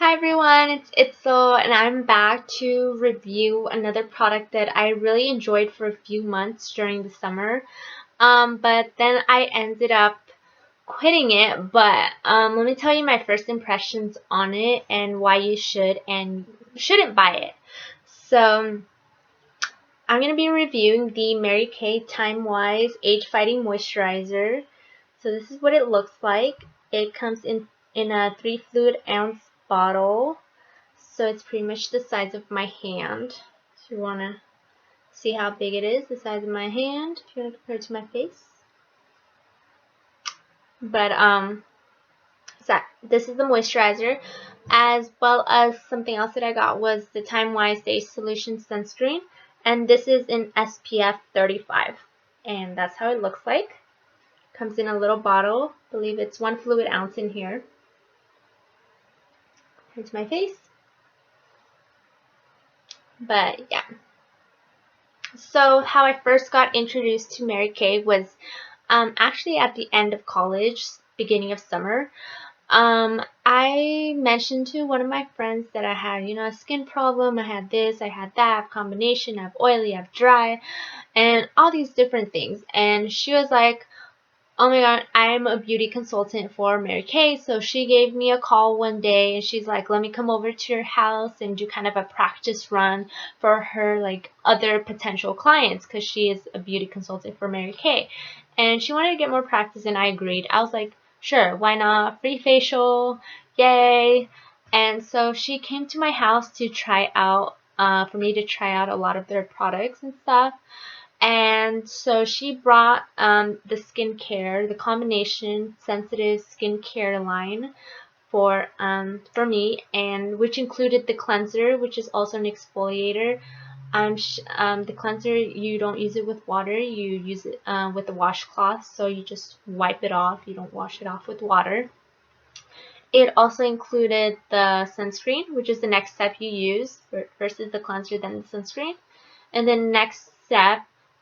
Hi everyone, it's Itzel and I'm back to review another product that I really enjoyed for a few months during the summer. But then I ended up quitting it. But let me tell you my first impressions on it and why you should and shouldn't buy it. So I'm going to be reviewing the Mary Kay Time Wise Age Fighting Moisturizer. So this is what it looks like. It comes in a 3 fluid ounce bottle. So it's pretty much the size of my hand. So you want to see how big it is, the size of my hand, if you want to compare it to my face. But so this is the moisturizer, as well as something else that I got was the Time Wise Day Solution Sunscreen, and this is in SPF 35, and that's how it looks like. Comes in a little bottle. I believe it's 1 fluid ounce in here. Here's my face. But yeah. So how I first got introduced to Mary Kay was actually at the end of college, beginning of summer. I mentioned to one of my friends that I had, a skin problem. I had this, I had that combination. I have oily, I have dry, and all these different things. And she was like, oh my god, I'm a beauty consultant for Mary Kay. So she gave me a call one day and she's like, let me come over to your house and do kind of a practice run for her like other potential clients, because she is a beauty consultant for Mary Kay. And she wanted to get more practice and I agreed. I was like, sure, why not? Free facial, yay. And so she came to my house to try out, for me to try out a lot of their products and stuff. And so she brought the skincare, the combination sensitive skincare line for me, and which included the cleanser, which is also an exfoliator. The cleanser, you don't use it with water, you use it with a washcloth, so you just wipe it off, you don't wash it off with water. It also included the sunscreen, which is the next step you use. First is the cleanser, then the sunscreen. And then next step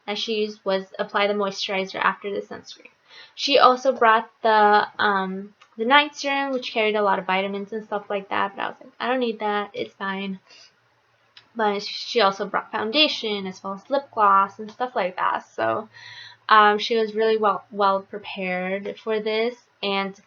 that she used was apply the moisturizer after the sunscreen. She also brought the night serum, which carried a lot of vitamins and stuff like that, but I was like, I don't need that, it's fine. But she also brought foundation as well as lip gloss and stuff like that. So she was really well prepared for this. And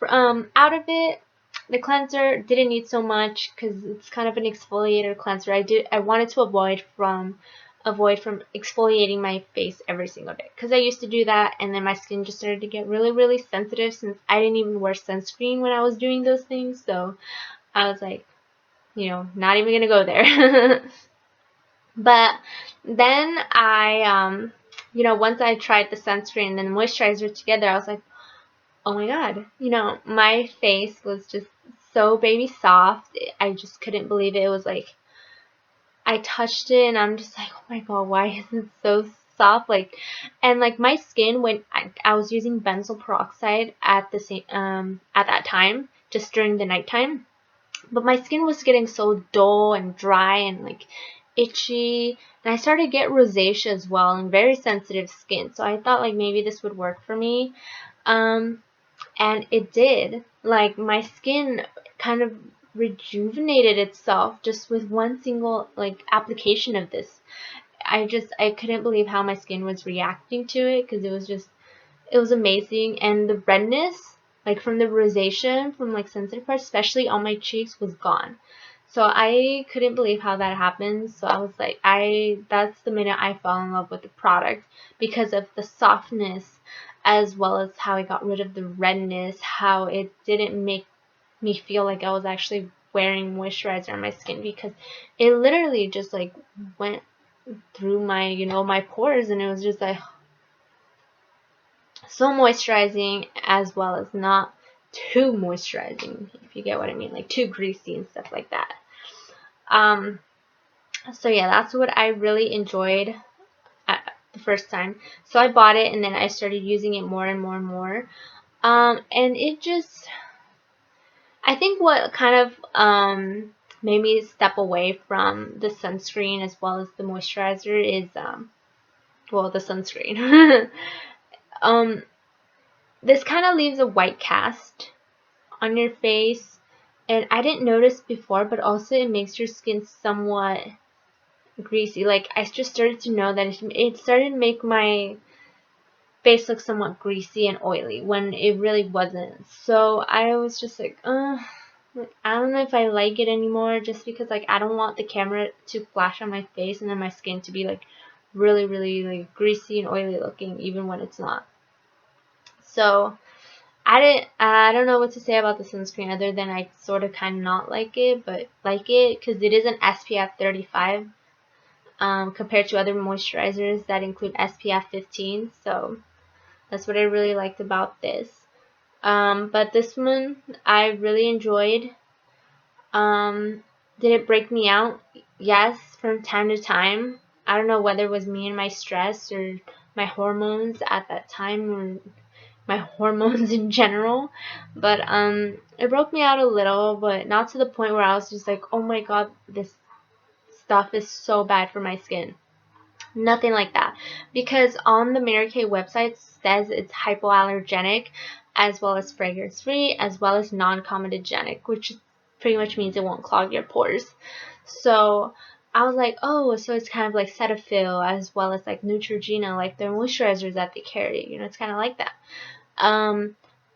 out of it, the cleanser didn't need so much because it's kind of an exfoliator cleanser. I wanted to avoid from exfoliating my face every single day, because I used to do that and then my skin just started to get really sensitive since I didn't even wear sunscreen when I was doing those things. So I was like, not even gonna go there. But then once I tried the sunscreen and the moisturizer together, I was like, oh my god, my face was just so baby soft. I just couldn't believe it. It was like, I touched it and I'm just like, oh my god, why is it so soft? And my skin, when I was using benzoyl peroxide at the same at that time, just during the nighttime, but my skin was getting so dull and dry and itchy, and I started to get rosacea as well and very sensitive skin. So I thought maybe this would work for me. And it did. My skin kind of rejuvenated itself just with one single application of this. I couldn't believe how my skin was reacting to it, because it was amazing. And the redness from the rosacea from sensitive parts, especially on my cheeks, was gone. So I couldn't believe how that happened. So I was like, that's the minute I fell in love with the product, because of the softness, as well as how it got rid of the redness, how it didn't make me feel like I was actually wearing moisturizer on my skin, because it literally just went through my my pores, and it was just so moisturizing, as well as not too moisturizing, if you get what I mean, too greasy and stuff like that. So yeah, that's what I really enjoyed at the first time. So I bought it and then I started using it more and more and more. And it just, I think what kind of made me step away from the sunscreen as well as the moisturizer is the sunscreen. This kind of leaves a white cast on your face, And I didn't notice before, but also it makes your skin somewhat greasy. Like, I just started to know that it started to make my face look somewhat greasy and oily when it really wasn't. So I was just like, I don't know if I like it anymore, just because like I don't want the camera to flash on my face and then my skin to be like really, really like greasy and oily looking even when it's not. So I don't know what to say about the sunscreen other than I sort of kind of not like it, but like it because it is an SPF 35 compared to other moisturizers that include SPF 15. So that's what I really liked about this. But this one I really enjoyed. Did it break me out? Yes, from time to time. I don't know whether it was me and my stress or my hormones at that time or my hormones in general, but it broke me out a little, but not to the point where I was just like, oh my god, this stuff is so bad for my skin. Nothing like that, because on the Mary Kay website it says it's hypoallergenic as well as fragrance free as well as non-comedogenic, which pretty much means it won't clog your pores. So I was like, oh, so it's kind of like Cetaphil as well as like Neutrogena, like their moisturizers that they carry, it's kind of like that.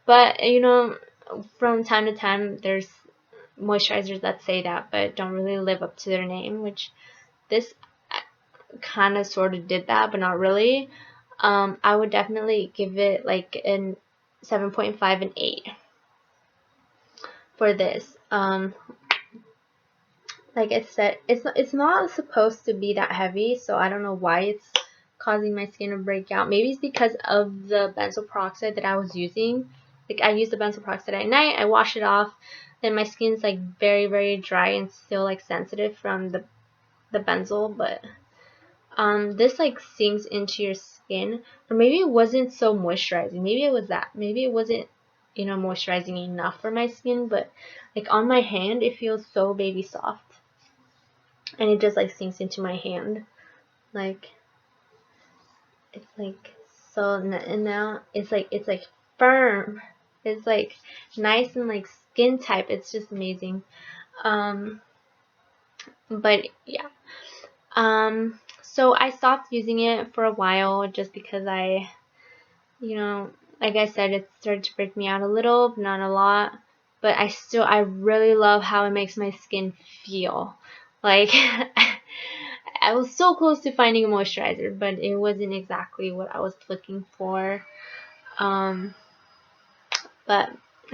But from time to time there's moisturizers that say that but don't really live up to their name, which this kind of sort of did that, but not really. I would definitely give it like an 7.5 and 8 for this. Like I said, it's not supposed to be that heavy, so I don't know why it's causing my skin to break out. Maybe it's because of the benzoyl peroxide that I was using. Like, I used the benzoyl peroxide at night, I wash it off, then my skin's like very, very dry and still like sensitive from the benzoyl, but this like sinks into your skin. Or maybe it wasn't so moisturizing. Maybe it was that. Maybe it wasn't, moisturizing enough for my skin, but like on my hand it feels so baby soft. And it just like sinks into my hand. Like, it's like so, and now it's like firm. It's like nice and like skin type. It's just amazing. But yeah. So I stopped using it for a while just because like I said, it started to break me out a little, but not a lot. But I really love how it makes my skin feel. Like, I was so close to finding a moisturizer, but it wasn't exactly what I was looking for. But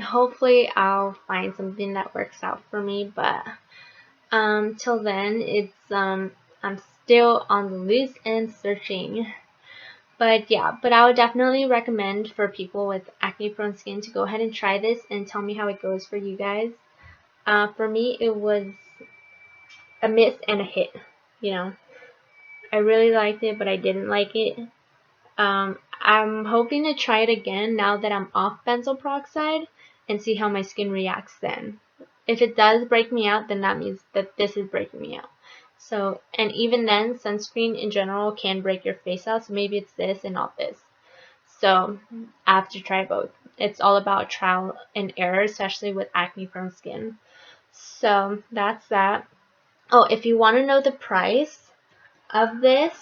hopefully I'll find something that works out for me. But till then, I'm still on the loose and searching. But yeah, but I would definitely recommend for people with acne prone skin to go ahead and try this and tell me how it goes for you guys. For me, it was a miss and a hit. I really liked it, but I didn't like it. I'm hoping to try it again now that I'm off benzoyl peroxide and see how my skin reacts then. If it does break me out, then that means that this is breaking me out. So, and even then, sunscreen in general can break your face out, so maybe it's this and not this. So, I have to try both. It's all about trial and error, especially with acne prone skin. So, that's that. Oh, if you want to know the price of this,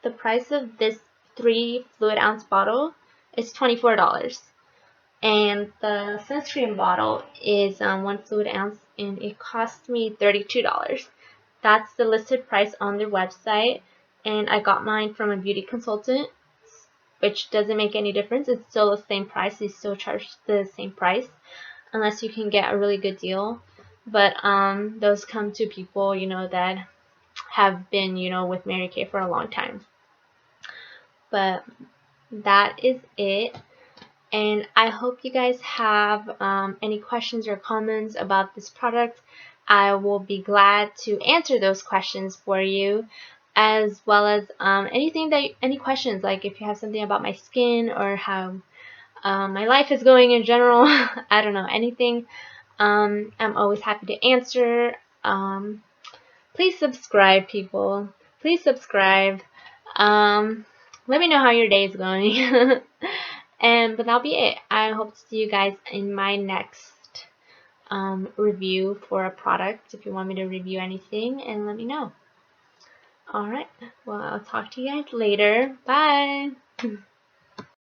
the price of this 3 fluid ounce bottle is $24. And the sunscreen bottle is 1 fluid ounce, and it cost me $32. That's the listed price on their website, and I got mine from a beauty consultant, which doesn't make any difference. It's still the same price. They still charge the same price unless you can get a really good deal. But those come to people, that have been, with Mary Kay for a long time. But that is it. And I hope you guys have any questions or comments about this product. I will be glad to answer those questions for you, as well as any questions, like if you have something about my skin or how my life is going in general. I don't know, anything. I'm always happy to answer. Please subscribe, people. Please subscribe. Let me know how your day is going. But that'll be it. I hope to see you guys in my next review for a product, if you want me to review anything, and let me know. Alright, well, I'll talk to you guys later. Bye!